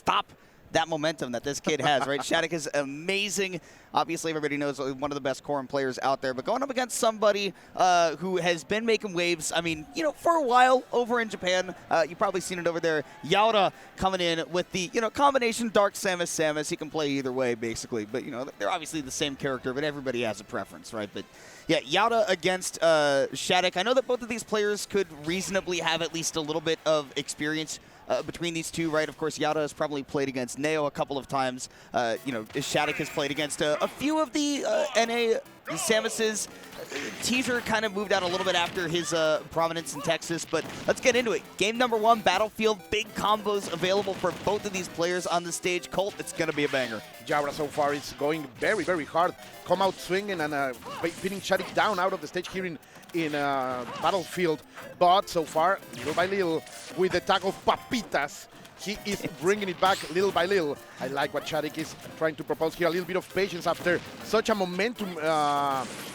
stop that momentum that this kid has, right? SHADIC is amazing. Obviously, everybody knows one of the best Corrin players out there, but going up against somebody who has been making waves, I mean, you know, for a while over in Japan. You've probably seen it over there. Yaura coming in with the, you know, combination Dark Samus. He can play either way, basically. But, you know, they're obviously the same character, but everybody has a preference, right? But, yeah, Yaura against SHADIC. I know that both of these players could reasonably have at least a little bit of experience between these two, right? Of course, Yaura has probably played against Neo a couple of times. You know, SHADIC has played against a few of the NA Samuses. Teaser kind of moved out a little bit after his prominence in Texas, but let's get into it. Game number 1, Battlefield. Big combos available for both of these players on the stage. Colt, it's going to be a banger. Yaura so far is going very, very hard. Come out swinging and pinning SHADIC down out of the stage here in Battlefield. But so far, little by little, with the tag of Papitas, he is bringing it back little by little. I like what SHADIC is trying to propose here. A little bit of patience after such a momentum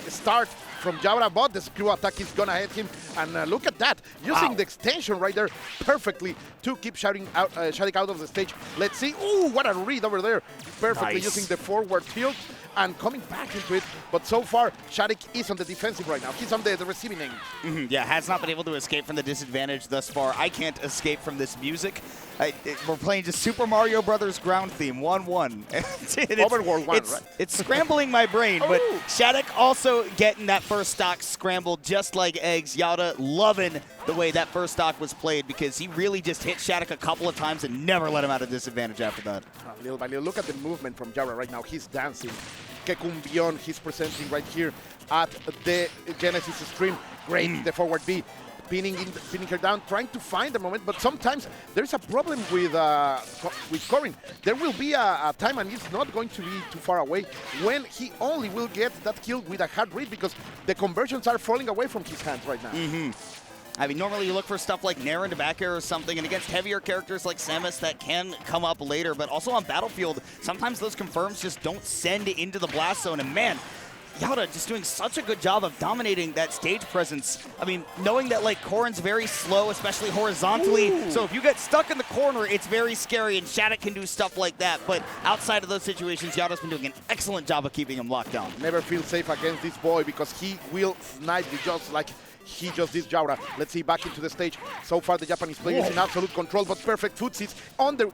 start from Yaura, but the screw attack is going to hit him. And look at that, using the extension right there perfectly to keep SHADIC out of the stage. Let's see. Ooh, what a read over there. Perfectly using the forward tilt and coming back into it. But so far, SHADIC is on the defensive right now. He's on the receiving end. Yeah, has not been able to escape from the disadvantage thus far. I can't escape from this music. We're playing just Super Mario Brothers ground theme, 1-1. Overworld 1, right? It's scrambling my brain, but SHADIC also getting that first stock scrambled just like eggs. Yaura loving the way that first stock was played because he really just hit SHADIC a couple of times and never let him out of disadvantage after that. Little by little, look at the movement from Yaura right now. He's dancing. Que Cumbion he's presenting right here at the Genesis stream. Great, the forward B. Pinning her down, trying to find the moment, but sometimes there's a problem with Corrin. There will be a time, and it's not going to be too far away, when he only will get that kill with a hard read because the conversions are falling away from his hands right now. I mean, normally you look for stuff like Nair into back air or something, and against heavier characters like Samus, that can come up later, but also on Battlefield, sometimes those confirms just don't send into the blast zone, and man, Yaura just doing such a good job of dominating that stage presence. I mean, knowing that, like, Corrin's very slow, especially horizontally, so if you get stuck in the corner, it's very scary, and SHADIC can do stuff like that, but outside of those situations, Yaura's been doing an excellent job of keeping him locked down. Never feel safe against this boy because he will snipe you just like he just did Yaura. Let's see, back into the stage. So far, the Japanese players in absolute control, but perfect footsies on the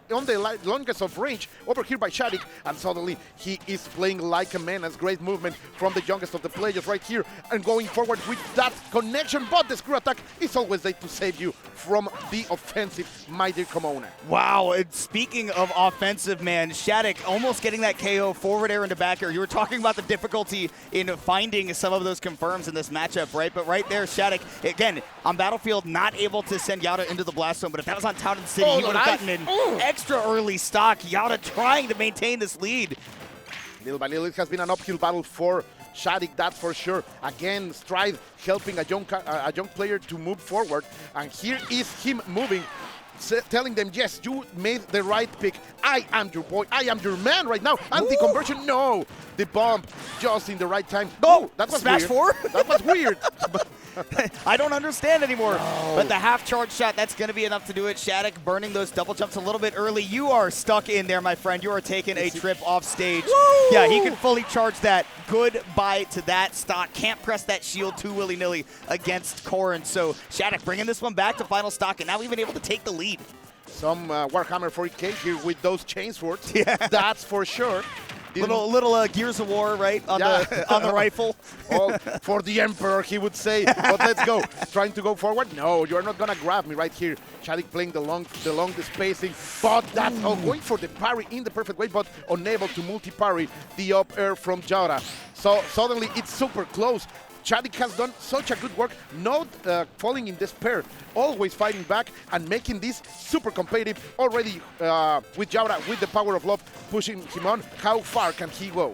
longest of range over here by SHADIC. And suddenly, he is playing like a man. As great movement from the youngest of the players right here. And going forward with that connection. But the screw attack is always there to save you from the offensive, my dear Komona. Wow, and speaking of offensive, man, SHADIC almost getting that KO forward air into back air. You were talking about the difficulty in finding some of those confirms in this matchup, right? But right there, SHADIC, again, on Battlefield, not able to send Yaura into the blast zone, but if that was on Town and City, he would have gotten an extra early stock. Yaura trying to maintain this lead. Little by little, it has been an uphill battle for SHADIC, that's for sure. Again, Stride helping a young player to move forward, and here is him moving, telling them, yes, you made the right pick. I am your boy. I am your man right now. Anti-conversion, no. The bomb just in the right time. Oh, that was smash weird. 4? That was weird. I don't understand anymore. No. But the half-charge shot, that's going to be enough to do it. SHADIC burning those double jumps a little bit early. You are stuck in there, my friend. You are taking a trip off stage. Woo! Yeah, he can fully charge that. Goodbye to that stock. Can't press that shield too willy-nilly against Corrin. So SHADIC bringing this one back to final stock, and now even able to take the lead. Some Warhammer 40K here with those chain swords. Yeah. That's for sure. Little Gears of War, right, on the rifle. All for the Emperor, he would say. But let's go. Trying to go forward. No, you're not gonna grab me right here. SHADIC playing the long spacing, but that's going for the parry in the perfect way, but unable to multi-parry the up air from Yaura. So suddenly it's super close. SHADIC has done such a good work, not falling in despair, always fighting back and making this super competitive already with Yaura, with the power of love, pushing him on. How far can he go?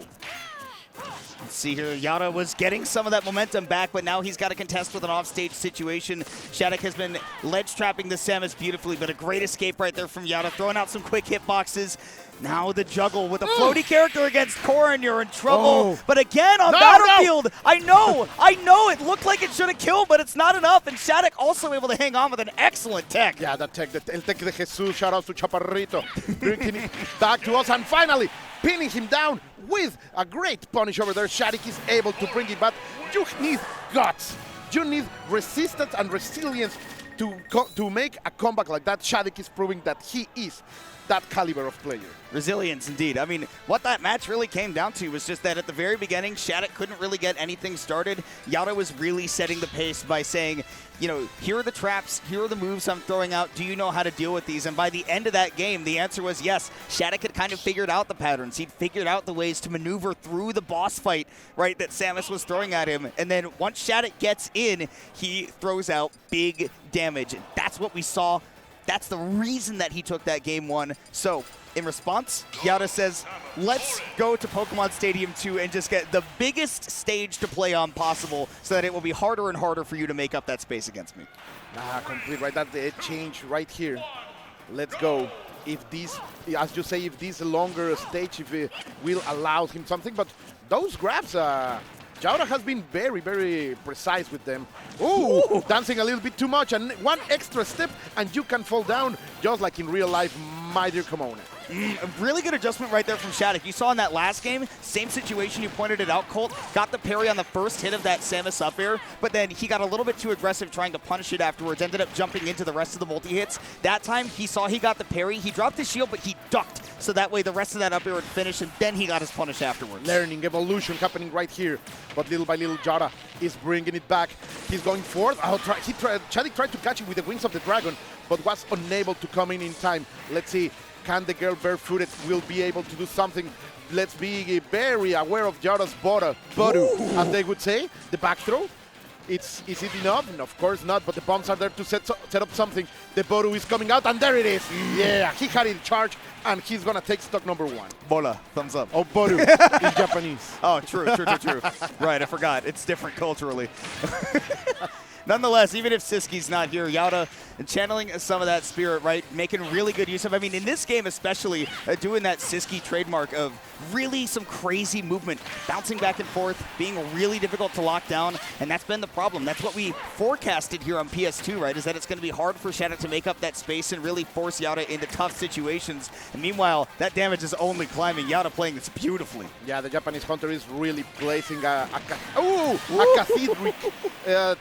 Let's see here, Yaura was getting some of that momentum back, but now he's got to contest with an offstage situation. SHADIC has been ledge trapping the Samus beautifully, but a great escape right there from Yaura, throwing out some quick hitboxes. Now the juggle with a floaty character against Corrin, you're in trouble. Oh. But again, on Battlefield, I know, it looked like it should have killed, but it's not enough. And SHADIC also able to hang on with an excellent tech. Yeah, that tech, el tech de Jesus, shout out to Chaparrito, bringing it back to us, and finally pinning him down with a great punish over there. SHADIC is able to bring it back. You need guts. You need resistance and resilience to make a comeback like that. SHADIC is proving that he is that caliber of player. Resilience, indeed. I mean, what that match really came down to was just that at the very beginning, SHADIC couldn't really get anything started. Yaura was really setting the pace by saying, you know, here are the traps, here are the moves I'm throwing out. Do you know how to deal with these? And by the end of that game, the answer was yes. SHADIC had kind of figured out the patterns. He'd figured out the ways to maneuver through the boss fight, right, that Samus was throwing at him. And then once SHADIC gets in, he throws out big damage. And that's what we saw. That's the reason that he took that game one. So, in response, Yaura says, let's go to Pokemon Stadium 2 and just get the biggest stage to play on possible so that it will be harder and harder for you to make up that space against me. Complete right. That's the change right here. Let's go. If this, as you say, if this longer stage, if it will allow him something, but those grabs, Yaura has been very, very precise with them. Ooh, dancing a little bit too much, and one extra step, and you can fall down, just like in real life, my dear Kimona. A really good adjustment right there from SHADIC. You saw in that last game, same situation, you pointed it out, Colt. Got the parry on the first hit of that Samus up air, but then he got a little bit too aggressive trying to punish it afterwards, ended up jumping into the rest of the multi-hits. That time, he saw he got the parry, he dropped his shield, but he ducked, so that way the rest of that up air would finish, and then he got his punish afterwards. Learning, evolution happening right here, but little by little, Yaura is bringing it back. He's going forward. SHADIC tried to catch him with the wings of the dragon, but was unable to come in time. Let's see. Can the girl barefooted will be able to do something? Let's be very aware of Yaura's Boru, as they would say. The back throw. Is it enough? No, of course not, but the bombs are there to set up something. The Boru is coming out, and there it is. Yeah, he had it in charge, and he's going to take stock number one. Bola, thumbs up. Oh, Boru in Japanese. Oh, true. Right, I forgot. It's different culturally. Nonetheless, even if Siski's not here, Yaura channeling some of that spirit, right, making really good use of. I mean, in this game especially, doing that Siski trademark of really some crazy movement, bouncing back and forth, being really difficult to lock down, and that's been the problem. That's what we forecasted here on PS2, right, is that it's going to be hard for SHADIC to make up that space and really force Yaura into tough situations. And meanwhile, that damage is only climbing. Yaura playing this beautifully. Yeah, the Japanese hunter is really placing a cathedral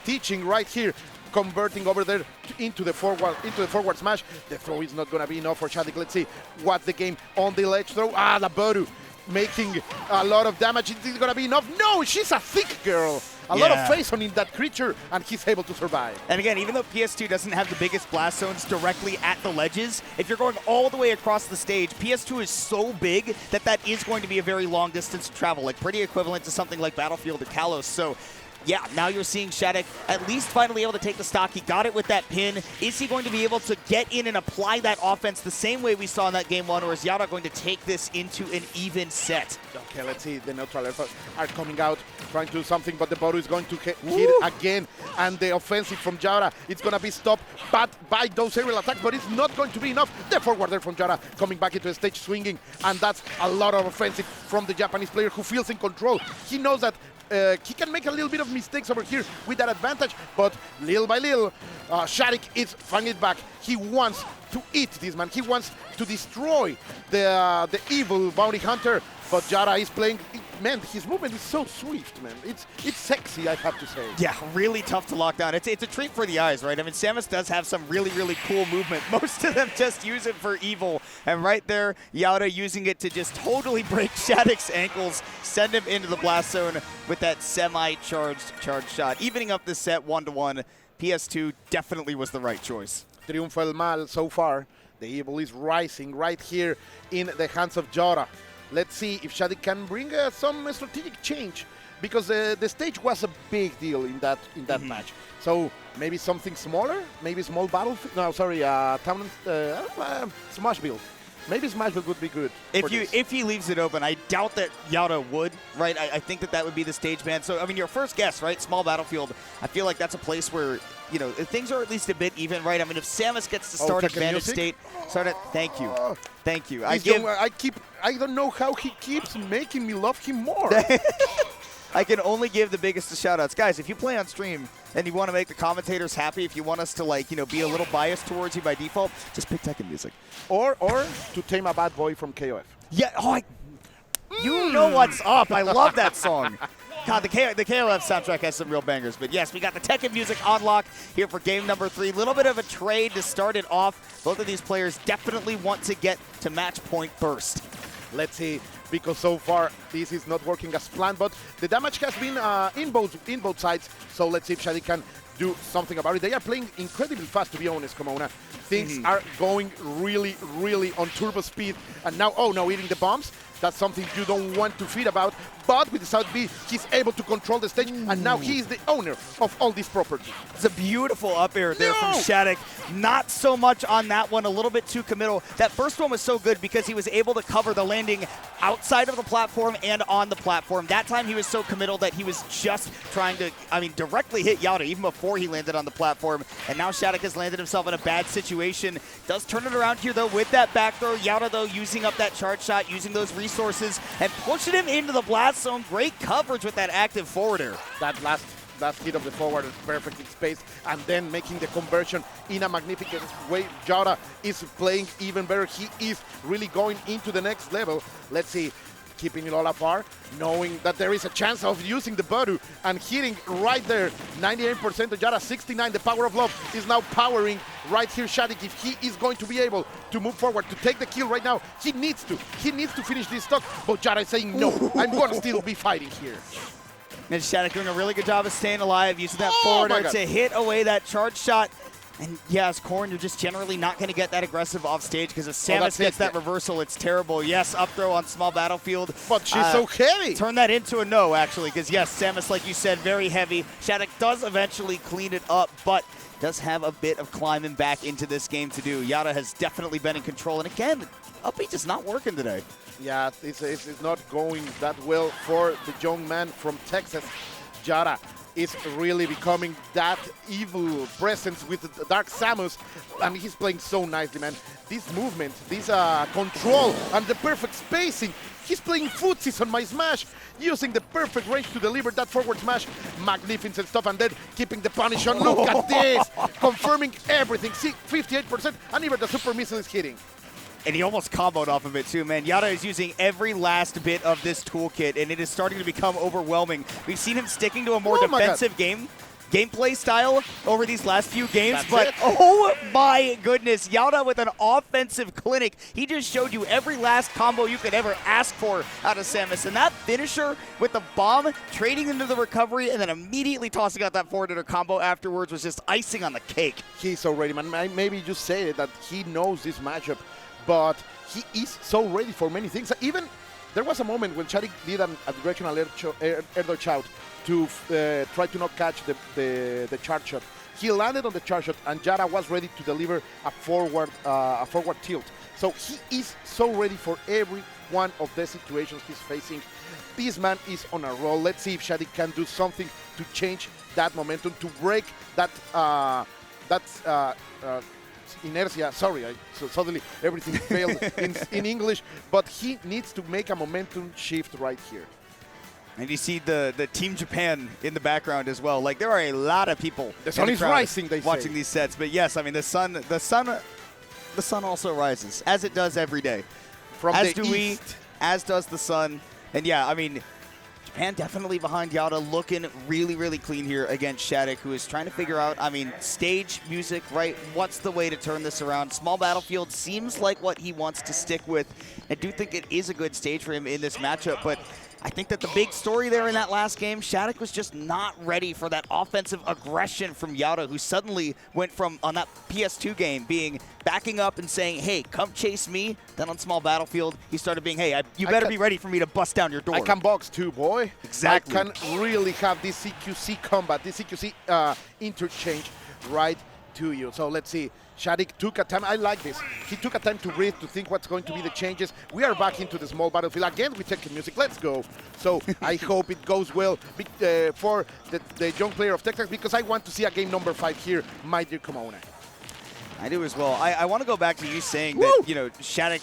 teaching right here, converting over there into the forward smash. The throw is not going to be enough for SHADIC. Let's see what's the game on the ledge throw. The Boru making a lot of damage. Is it going to be enough? No, she's a thick girl. A lot of face on in that creature, and he's able to survive. And again, even though PS2 doesn't have the biggest blast zones directly at the ledges, if you're going all the way across the stage, PS2 is so big that that is going to be a very long distance travel, like pretty equivalent to something like Battlefield or Kalos. So yeah, now you're seeing SHADIC at least finally able to take the stock. He got it with that pin. Is he going to be able to get in and apply that offense the same way we saw in that game one, or is Yaura going to take this into an even set? Okay, let's see. The neutral are coming out, trying to do something, but the Boru is going to hit again. And the offensive from Yaura, it's going to be stopped by those aerial attacks, but it's not going to be enough. The forward there from Yaura coming back into the stage, swinging, and that's a lot of offensive from the Japanese player who feels in control. He knows that he can make a little bit of mistakes over here with that advantage, but little by little, SHADIC is finding it back. He wants to eat this man. He wants to destroy the evil bounty hunter, but Yaura is playing. Man, his movement is so swift, man. It's sexy, I have to say. Yeah, really tough to lock down. It's a treat for the eyes, right? I mean, Samus does have some really, really cool movement. Most of them just use it for evil. And right there, Yaura using it to just totally break SHADIC's ankles, send him into the blast zone with that semi-charged shot. Evening up the set 1-1. PS2 definitely was the right choice. Triunfo el mal so far. The evil is rising right here in the hands of Yaura. Let's see if SHADIC can bring some strategic change, because the stage was a big deal in that match. So maybe something smaller, maybe small battlefield. No, sorry, town, smash build. Maybe Smashville would be good. If he leaves it open, I doubt that Yaura would, right? I think that would be the stage ban. So, I mean, your first guess, right? Small battlefield. I feel like that's a place where, you know, things are at least a bit even, right? I mean, if Samus gets to start Advantage State, thank you. Thank you. I don't know how he keeps making me love him more. I can only give the biggest of shout-outs. Guys, if you play on stream and you want to make the commentators happy, if you want us to, like, you know, be a little biased towards you by default, just pick Tekken music. Or to Tame a Bad Boy from KOF. Yeah, you know what's up. I love that song. God, the KOF soundtrack has some real bangers. But yes, we got the Tekken music on lock here for game number 3. A little bit of a trade to start it off. Both of these players definitely want to get to match point first. Let's see, because so far this is not working as planned, but the damage has been in both sides. So let's see if SHADIC can do something about it. They are playing incredibly fast, to be honest, Komona. Things are going really, really on turbo speed. And now, oh no, eating the bombs. That's something you don't want to feed about. But with the South B, he's able to control the stage, and now he is the owner of all this property. It's a beautiful up air there from SHADIC. Not so much on that one, a little bit too committal. That first one was so good because he was able to cover the landing outside of the platform and on the platform. That time he was so committal that he was just trying to, I mean, directly hit Yaura even before he landed on the platform. And now SHADIC has landed himself in a bad situation. Does turn it around here, though, with that back throw. Yaura, though, using up that charge shot, using those resources, and pushing him into the blast zone. Great coverage with that active forward air. That last hit of the forward is perfect in space, and then making the conversion in a magnificent way. Yaura is playing even better. He is really going into the next level. Let's see, keeping it all afar, knowing that there is a chance of using the Budu and hitting right there. 98% of Yaura, 69. The power of love is now powering right here SHADIC. If he is going to be able to move forward, to take the kill right now, he needs to finish this stock. But Yaura is saying, no, I'm going to still be fighting here. And SHADIC doing a really good job of staying alive, using that forward air to hit away that charge shot. And yeah, as Corrin, you're just generally not going to get that aggressive off stage because if Samus gets that reversal, it's terrible. Yes, up throw on small battlefield. But she's so heavy. Turn that into a no, actually, because yes, Samus, like you said, very heavy. SHADIC does eventually clean it up, but does have a bit of climbing back into this game to do. Yaura has definitely been in control. And again, up B just not working today. Yeah, it's not going that well for the young man from Texas. Yaura is really becoming that evil presence with the Dark Samus, and he's playing so nicely, man. This movement, this control, and the perfect spacing. He's playing footsies on my smash, using the perfect range to deliver that forward smash. Magnificent stuff, and then keeping the punish on. Look at this! Confirming everything. See, 58%, and even the super missile is hitting. And he almost comboed off of it too, man. Yaura is using every last bit of this toolkit, and it is starting to become overwhelming. We've seen him sticking to a more defensive gameplay style over these last few games, oh my goodness, Yaura with an offensive clinic. He just showed you every last combo you could ever ask for out of Samus, and that finisher with the bomb, trading into the recovery, and then immediately tossing out that forward hitter combo afterwards was just icing on the cake. He's so ready, man. Maybe you just say that he knows this matchup, but he is so ready for many things. Even there was a moment when SHADIC did a directional air dodge out to try to not catch the charge shot. He landed on the charge shot, and Yaura was ready to deliver a forward tilt. So he is so ready for every one of the situations he's facing. This man is on a roll. Let's see if SHADIC can do something to change that momentum, to break that inertia. Sorry, so suddenly everything failed in English, but he needs to make a momentum shift right here. And you see the Team Japan in the background as well. Like, there are a lot of people. The sun is rising, they watching these sets. But yes, I mean, the sun also rises, as it does every day. From as the do east. we, as does the sun. And yeah, I mean, Japan definitely behind Yaura, looking really, really clean here against SHADIC, who is trying to figure out, I mean, stage music, right? What's the way to turn this around? Small battlefield seems like what he wants to stick with. I do think it is a good stage for him in this matchup, but I think that the big story there in that last game, SHADIC was just not ready for that offensive aggression from Yaura, who suddenly went from, on that PS2 game, backing up and saying, hey, come chase me. Then on small battlefield, he started being, hey, you better be ready for me to bust down your door. I can box too, boy. Exactly. I can really have this CQC combat, this CQC interchange right to you. So let's see. SHADIC took a time. I like this. He took a time to breathe, to think what's going to be the changes. We are back into the small battlefield. Again, we take the music. Let's go. So I hope it goes well for the young player of Texas, because I want to see a game number 5 here, my dear Kimona. I do as well. I want to go back to you saying Woo! that, SHADIC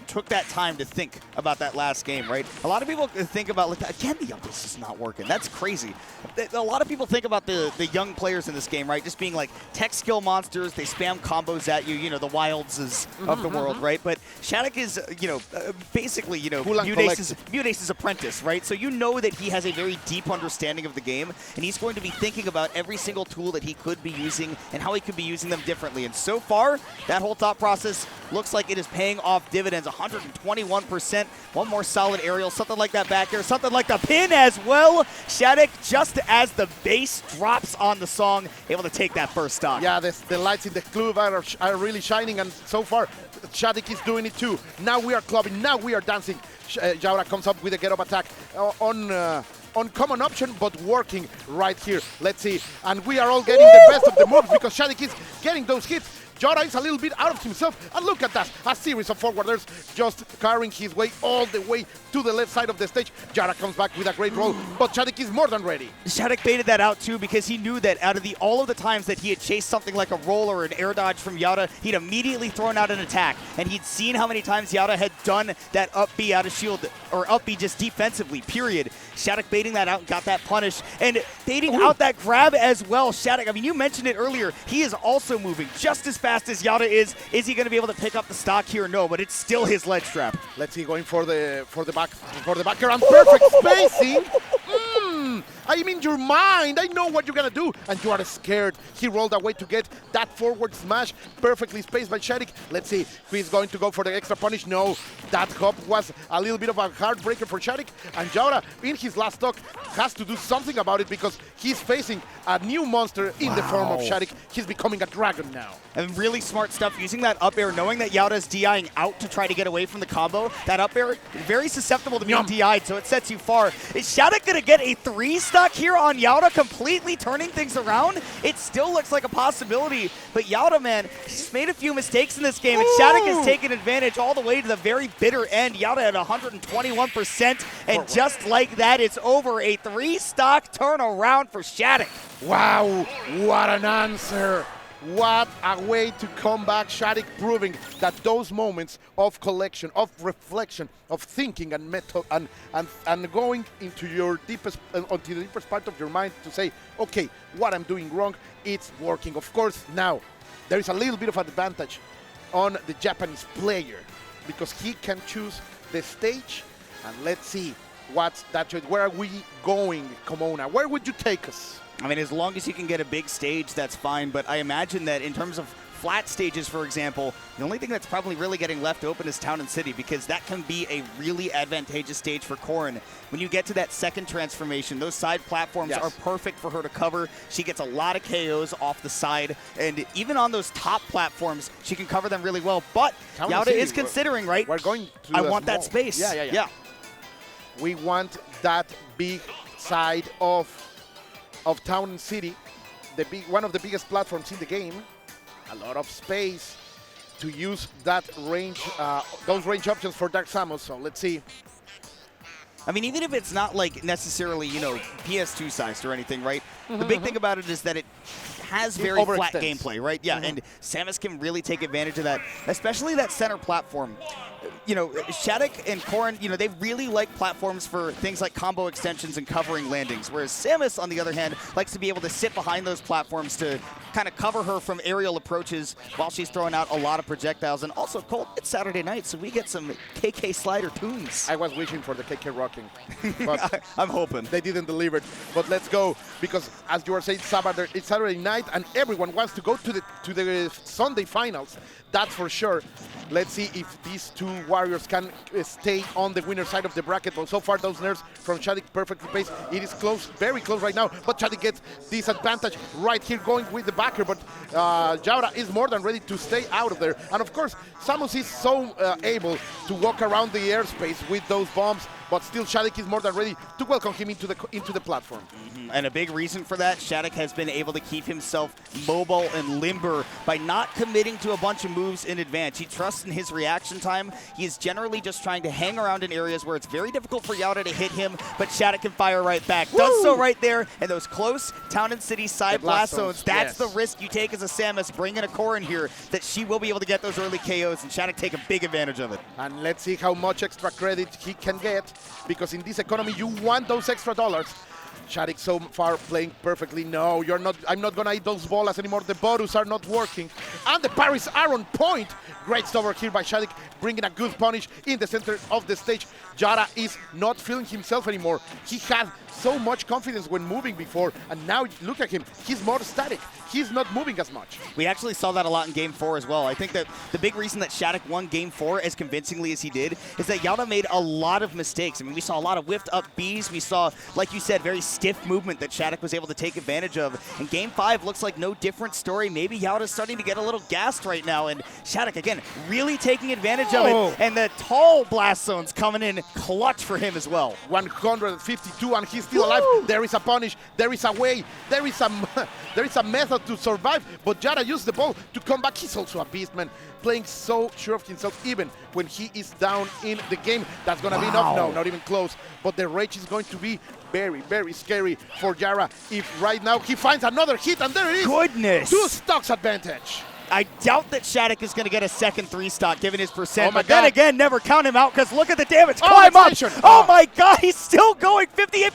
took that time to think about that last game, right? A lot of people think about, like, again, the up is just not working. That's crazy. A lot of people think about the young players in this game, right? Just being like tech skill monsters. They spam combos at you, the Wildses of the world, right? But SHADIC is, basically, Mutace's apprentice, right? So you know that he has a very deep understanding of the game, and he's going to be thinking about every single tool that he could be using and how he could be using them differently. And so far, that whole thought process looks like it is paying off dividends. 121%. One more solid aerial, something like that back there, something like the pin as well. SHADIC, just as the bass drops on the song, able to take that first stock. Yeah, the lights in the club are really shining, and so far, SHADIC is doing it too. Now we are clubbing, now we are dancing. Yaura comes up with a get-up attack on common option, but working right here. Let's see. And we are all getting the best of the moves, because SHADIC is getting those hits. Yaura is a little bit out of himself, and look at that, a series of forwarders just carrying his way all the way to the left side of the stage. Yaura comes back with a great roll, but SHADIC is more than ready. SHADIC baited that out too, because he knew that out of all of the times that he had chased something like a roll or an air dodge from Yaura, he'd immediately thrown out an attack, and he'd seen how many times Yaura had done that up B out of shield, or up B just defensively, period. SHADIC baiting that out and got that punish, and baiting out that grab as well. SHADIC, I mean, you mentioned it earlier, he is also moving just as fast as Yaura is. Is he going to be able to pick up the stock here? No, but it's still his ledge trap. Let's see, going for the backer, and perfect spacing. I'm in your mind. I know what you're going to do. And you are scared. He rolled away to get that forward smash. Perfectly spaced by SHADIC. Let's see if he's going to go for the extra punish. No, that hop was a little bit of a heartbreaker for SHADIC. And Yaura, in his last stock, has to do something about it, because he's facing a new monster in the form of SHADIC. He's becoming a dragon now. And really smart stuff, using that up air, knowing that Yaura's DIing out to try to get away from the combo. That up air, very susceptible to being DI'd, so it sets you far. Is SHADIC going to get a 3-stock here on Yaura, completely turning things around? It still looks like a possibility, but Yaura, man, he's made a few mistakes in this game, and SHADIC has taken advantage all the way to the very bitter end. Yaura at 121%, and just like that, it's over. A 3-stock turnaround for SHADIC. Wow, what an answer. What a way to come back. SHADIC proving that those moments of collection, of reflection, of thinking and method, and going into your deepest, onto the deepest part of your mind to say, okay, what I'm doing wrong, it's working. Of course, now there is a little bit of advantage on the Japanese player, because he can choose the stage, and let's see what's that choice. Where are we going, Kimona? Where would you take us? I mean, as long as you can get a big stage, that's fine. But I imagine that in terms of flat stages, for example, the only thing that's probably really getting left open is Town and City, because that can be a really advantageous stage for Corrin. When you get to that second transformation, those side platforms are perfect for her to cover. She gets a lot of KOs off the side, and even on those top platforms, she can cover them really well. But Yaura is considering, right? We're going to I want that space. Yeah. We want that big side of Town and City, one of the biggest platforms in the game. A lot of space to use that range, those range options for Dark Samus. So let's see. I mean, even if it's not like necessarily, PS2 sized or anything, right? The big thing about it is that it has very flat gameplay, right? Yeah, and Samus can really take advantage of that, especially that center platform. SHADIC and Corrin, they really like platforms for things like combo extensions and covering landings, whereas Samus, on the other hand, likes to be able to sit behind those platforms to kind of cover her from aerial approaches while she's throwing out a lot of projectiles. And also, Colt, it's Saturday night, so we get some KK Slider tunes. I was wishing for the KK Rocking, but I'm hoping. They didn't deliver it. But let's go, because as you were saying, it's Saturday night, and everyone wants to go to the Sunday finals. That's for sure. Let's see if these two warriors can stay on the winner side of the bracket. But so far, those nerfs from SHADIC perfectly placed. It is close, very close right now. But SHADIC gets this advantage right here, going with the backer. But Yaura is more than ready to stay out of there. And of course, Samus is so able to walk around the airspace with those bombs. But still, SHADIC is more than ready to welcome him into the platform. And a big reason for that, SHADIC has been able to keep himself mobile and limber by not committing to a bunch of moves in advance. He trusts in his reaction time. He is generally just trying to hang around in areas where it's very difficult for Yaura to hit him, but SHADIC can fire right back. Woo! Does so right there, and those close Town and City side blast zones, that's the risk you take as a Samus, bringing a core in here, that she will be able to get those early KOs, and SHADIC take a big advantage of it. And let's see how much extra credit he can get, because in this economy, you want those extra dollars. SHADIC so far playing perfectly. No, you're not. I'm not gonna eat those bolas anymore. The Borus are not working, and the parries are on point. Great stuff over here by SHADIC, bringing a good punish in the center of the stage. Yaura is not feeling himself anymore. He had so much confidence when moving before, and now look at him. He's more static. He's not moving as much. We actually saw that a lot in Game 4 as well. I think that the big reason that SHADIC won Game 4 as convincingly as he did is that Yaura made a lot of mistakes. I mean, we saw a lot of whiffed up Bs. We saw, like you said, very stiff movement that SHADIC was able to take advantage of. And Game 5 looks like no different story. Maybe Yaura's starting to get a little gassed right now, and SHADIC, again, really taking advantage of it. And the tall blast zones coming in clutch for him as well. 152, and he's still alive. There is a punish. There is a way. There is a method to survive. But Yaura used the ball to come back. He's also a beast, man. Playing so sure of himself, even when he is down in the game. That's going to be enough. No, not even close. But the rage is going to be very, very scary for Yaura if right now he finds another hit, and there it is. Goodness. 2 stocks advantage. I doubt that SHADIC is going to get a second 3-stock given his percent, Oh my but then God. again, never count him out because look at the damage. Climb up. Oh my God, he's still going 58%.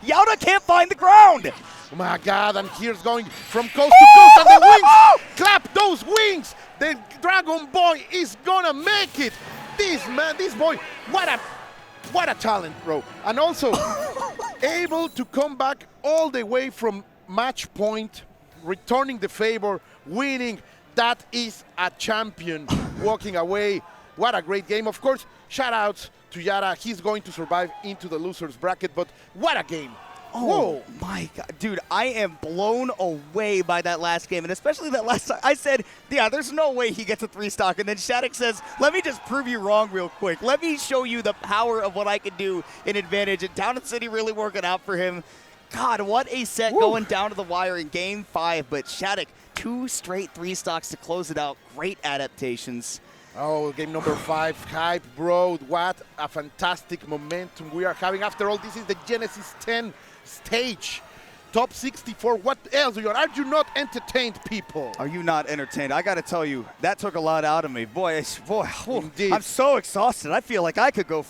Yaura can't find the ground. Oh my God, and here's going from coast to coast, and the wings, clap those wings. The Dragon Boy is gonna make it. This man, this boy, what a talent, bro. And also able to come back all the way from match point, returning the favor, winning. That is a champion walking away. What a great game. Of course, shout outs to Yaura. He's going to survive into the loser's bracket, but what a game. Oh my God, dude, I am blown away by that last game, and especially that last time. I said, yeah, there's no way he gets a 3-stock, and then SHADIC says, let me just prove you wrong real quick. Let me show you the power of what I can do in advantage, and Town and City really working out for him. God, what a set going down to the wire in Game 5, but SHADIC, 2 straight 3-stocks to close it out. Great adaptations. Oh, game number 5, hype, bro. What a fantastic momentum we are having. After all, this is the Genesis 10 stage. Top 64, what else are you not entertained, people? Are you not entertained? I got to tell you, that took a lot out of me. Boy, Indeed. I'm so exhausted. I feel like I could go for